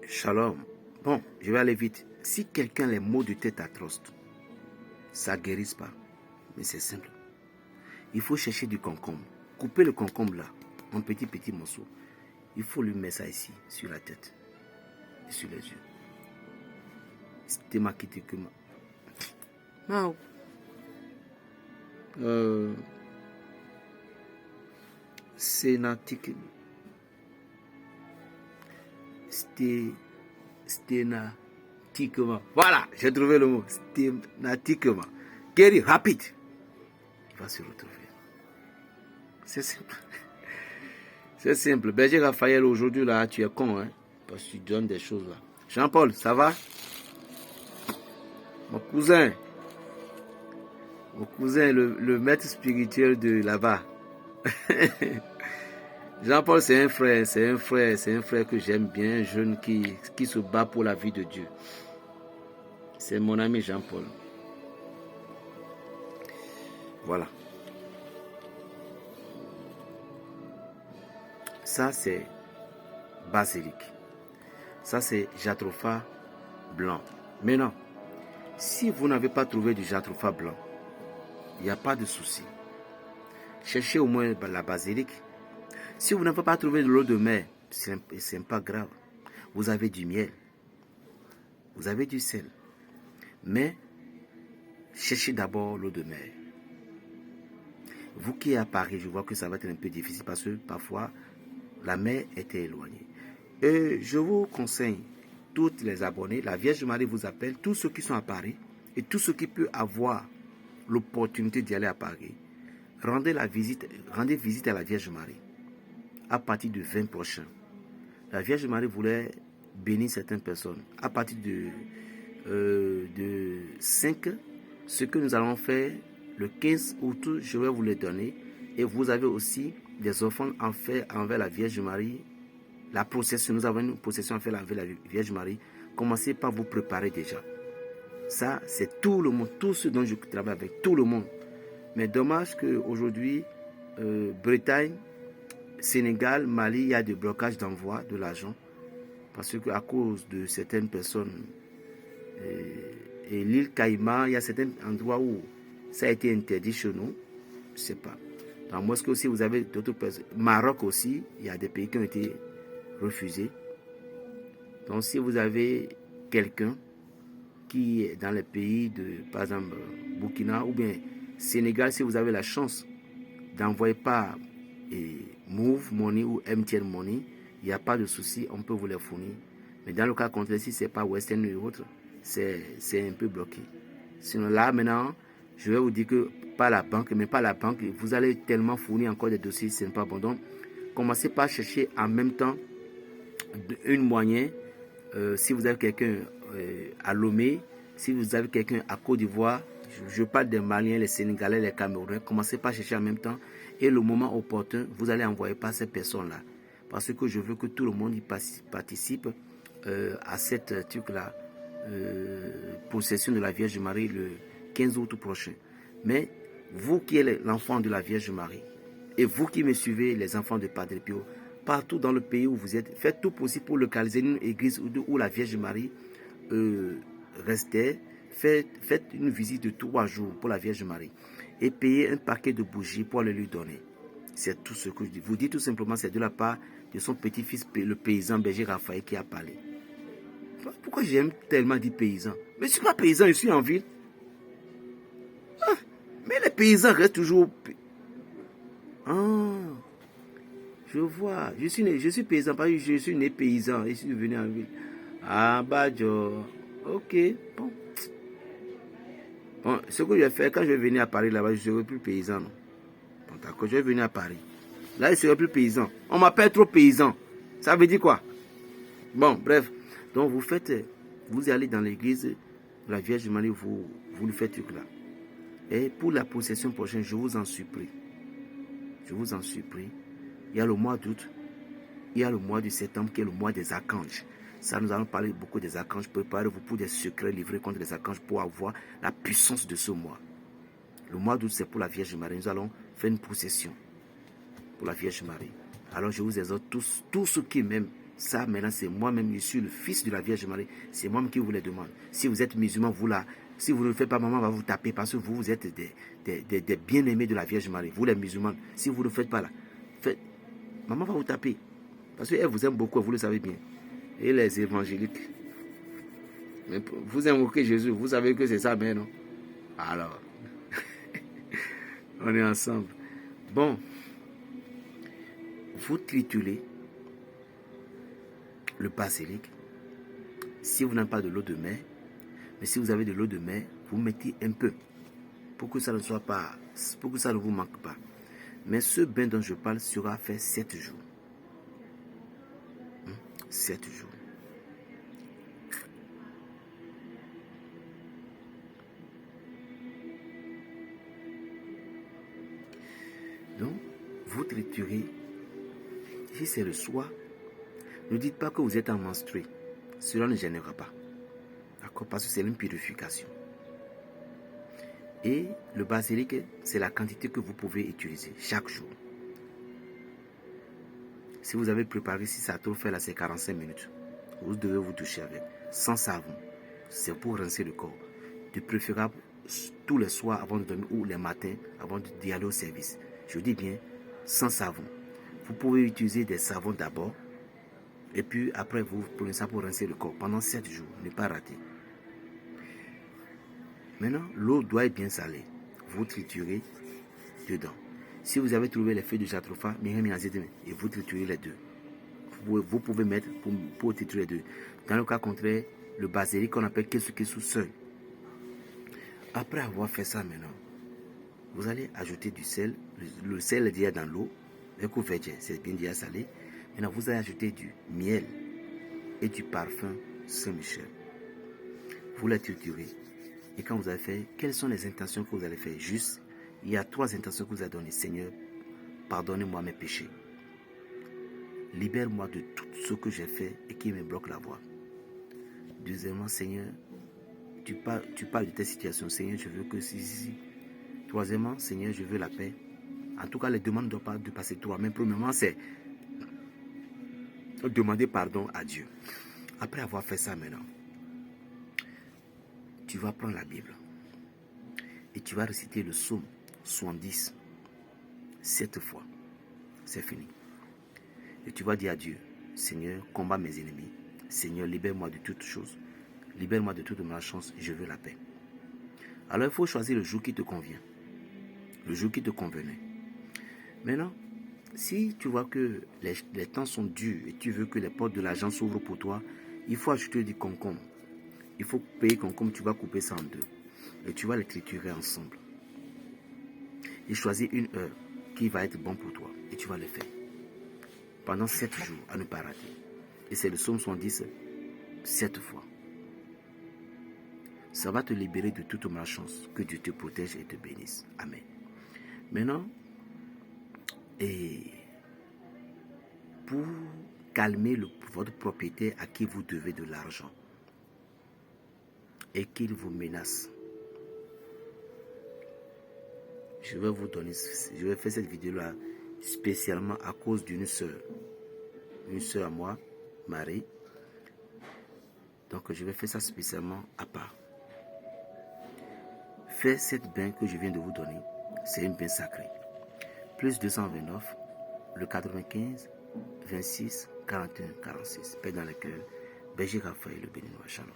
Shalom. Bon, je vais aller vite. Si quelqu'un a les maux de tête atroces, ça ne guérit pas. Mais c'est simple. Il faut chercher du concombre. Couper le concombre là, en petits morceaux. Il faut lui mettre ça ici, sur la tête. Et sur les yeux. C'était ma quitté que ma. Non. Sénatique. Sténatiquement. Voilà, j'ai trouvé le mot. Sténatiquement. Guéri, rapide. Il va se retrouver. C'est simple. C'est simple. Berger Raphaël, aujourd'hui, là, tu es con, hein. Parce que tu donnes des choses, là. Jean-Paul, ça va? Mon cousin, le maître spirituel de là-bas. Jean-Paul, c'est un frère que j'aime bien, jeune qui se bat pour la vie de Dieu. C'est mon ami Jean-Paul. Voilà. Ça, c'est basilic. Ça, c'est jatropha blanc. Maintenant, si vous n'avez pas trouvé du jatropha blanc, il n'y a pas de souci. Cherchez au moins la basilic. Si vous n'avez pas trouvé de l'eau de mer, ce n'est pas grave. Vous avez du miel. Vous avez du sel. Mais, cherchez d'abord l'eau de mer. Vous qui êtes à Paris, je vois que ça va être un peu difficile parce que parfois, la mer était éloignée. Et je vous conseille, toutes les abonnés, la Vierge Marie vous appelle, tous ceux qui sont à Paris et tous ceux qui peuvent avoir l'opportunité d'y aller à Paris. Rendez visite à la Vierge Marie à partir du 20 prochain. La Vierge Marie voulait bénir certaines personnes. À partir de 5, ce que nous allons faire le 15 août, je vais vous les donner. Et vous avez aussi des offrandes à faire envers la Vierge Marie. La procession, nous avons une procession à faire envers la Vierge Marie. Commencez par vous préparer déjà. Ça, c'est tout le monde, tout ce dont je travaille avec, tout le monde. Mais dommage qu'aujourd'hui, Bretagne, Sénégal, Mali, il y a des blocages d'envoi de l'argent. Parce qu'à cause de certaines personnes, et l'île Caïman, il y a certains endroits où ça a été interdit chez nous. Je ne sais pas. Dans Moscou aussi, vous avez d'autres personnes. Maroc aussi, il y a des pays qui ont été refusés. Donc si vous avez quelqu'un qui est dans les pays de, par exemple, Burkina ou bien Sénégal, si vous avez la chance d'envoyer par Move Money ou MTN Money, il n'y a pas de souci, on peut vous les fournir. Mais dans le cas contraire, si ce n'est pas Western ou autre, c'est un peu bloqué. Sinon là, maintenant, je vais vous dire que pas la banque, mais pas la banque, vous allez tellement fournir encore des dossiers, ce n'est pas bon. Donc, commencez par chercher en même temps une moyen. Si vous avez quelqu'un à Lomé, si vous avez quelqu'un à Côte d'Ivoire, je parle des Maliens, les Sénégalais, les Camerounais, commencez par chercher en même temps et le moment opportun, vous allez envoyer par ces personnes-là. Parce que je veux que tout le monde y participe à cette truc-là, possession de la Vierge Marie le 15 août prochain. Mais vous qui êtes l'enfant de la Vierge Marie et vous qui me suivez, les enfants de Padre Pio, partout dans le pays où vous êtes, faites tout possible pour localiser une église où la Vierge Marie restait. Faites une visite de 3 jours pour la Vierge Marie et payez un paquet de bougies pour aller lui donner. C'est tout ce que je dis. Vous dites tout simplement, c'est de la part de son petit-fils, le paysan Berger Raphaël, qui a parlé. Pourquoi j'aime tellement dire paysan? Mais je ne suis pas paysan, je suis en ville. Ah, mais les paysans restent toujours... Ah, je vois. Je suis paysan parce que je suis né paysan et je suis venu en ville. Ah, bah, ok, bon. Bon, ce que je vais faire, quand je vais venir à Paris là-bas, je ne serai plus paysan. Non? Bon, d'accord, je vais venir à Paris. Là, je ne serai plus paysan. On m'appelle trop paysan. Ça veut dire quoi? Bon, bref. Donc, vous allez dans l'église de la Vierge Marie, vous lui faites truc là. Et pour la possession prochaine, je vous en supplie. Je vous en supplie. Il y a le mois d'août. Il y a le mois de septembre qui est le mois des archanges. Ça, nous allons parler beaucoup des archanges. Préparez-vous pour des secrets livrés contre les archanges pour avoir la puissance de ce mois. Le mois d'août, c'est pour la Vierge Marie. Nous allons faire une procession pour la Vierge Marie. Alors, je vous exhorte tous ceux qui m'aiment, Ça, maintenant, c'est moi-même, je suis le fils de la Vierge Marie. C'est moi-même qui vous les demande. Si vous êtes musulman, vous là, si vous ne le faites pas, maman va vous taper parce que vous êtes des bien-aimés de la Vierge Marie. Vous les musulmans, si vous ne le faites pas là, maman va vous taper. Parce qu'elle vous aime beaucoup, vous le savez bien. Et les évangéliques, mais vous invoquez Jésus, vous savez que c'est ça, mais non. Alors, on est ensemble. Bon, vous triturez le basilic. Si vous n'avez pas de l'eau de mer, mais si vous avez de l'eau de mer, vous mettez un peu pour que ça ne soit pas, pour que ça ne vous manque pas. Mais ce bain dont je parle sera fait 7 jours. 7 jours. Donc, vous triturez. Si c'est le soir, ne dites pas que vous êtes en menstrué. Cela ne gênera pas. D'accord? Parce que c'est une purification. Et le basilic, c'est la quantité que vous pouvez utiliser chaque jour. Si vous avez préparé, si ça a trop fait là, c'est 45 minutes. Vous devez vous toucher avec. Sans savon. C'est pour rincer le corps. De préférable tous les soirs avant de dormir ou les matins avant d'y aller au service. Je dis bien sans savon. Vous pouvez utiliser des savons d'abord. Et puis après, vous prenez ça pour rincer le corps pendant 7 jours. Ne pas rater. Maintenant, l'eau doit être bien salée. Vous triturez dedans. Si vous avez trouvé les feuilles de jatropha, et vous triturez les deux. Vous pouvez mettre pour triturer les deux. Dans le cas contraire, le basilic qu'on appelle kesu seul. Après avoir fait ça maintenant, vous allez ajouter du sel. Le sel est déjà dans l'eau. C'est bien déjà salé. Maintenant, vous allez ajouter du miel et du parfum Saint-Michel. Vous les triturez. Et quand vous avez fait, quelles sont les intentions que vous allez faire? Juste, il y a 3 intentions que vous avez données. Seigneur, pardonnez-moi mes péchés. Libère-moi de tout ce que j'ai fait et qui me bloque la voie. Deuxièmement, Seigneur, tu parles de tes situations. Seigneur, je veux que si. Troisièmement, Seigneur, je veux la paix. En tout cas, les demandes ne doivent pas dépasser 3. Mais premièrement, c'est demander pardon à Dieu. Après avoir fait ça maintenant, tu vas prendre la Bible et tu vas réciter le psaume 70 7 fois. C'est fini. Et tu vas dire à Dieu, Seigneur, combat mes ennemis. Seigneur, libère-moi de toutes choses. Libère-moi de toute malchance, je veux la paix. Alors il faut choisir le jour qui te convient. Le jour qui te convenait. Maintenant, si tu vois que les temps sont durs et tu veux que les portes de l'argent s'ouvrent pour toi, il faut ajouter du concombre. Il faut payer concombre, tu vas couper ça en deux. Et tu vas les triturer ensemble. Et choisir une heure qui va être bon pour toi. Et tu vas le faire. Pendant 7 jours, à ne pas rater. Et c'est le psaume 110, 7 fois. Ça va te libérer de toute malchance. Que Dieu te protège et te bénisse. Amen. Maintenant, et pour calmer votre propriétaire à qui vous devez de l'argent et qu'il vous menace, je vais faire cette vidéo-là spécialement à cause d'une sœur à moi, Marie. Donc je vais faire ça spécialement à part. Faites cette bain que je viens de vous donner, c'est une bain sacrée. Plus 229, le 95, 26, 41, 46. Paix dans le cœur. Berger Raphaël, le béninois. Shalom.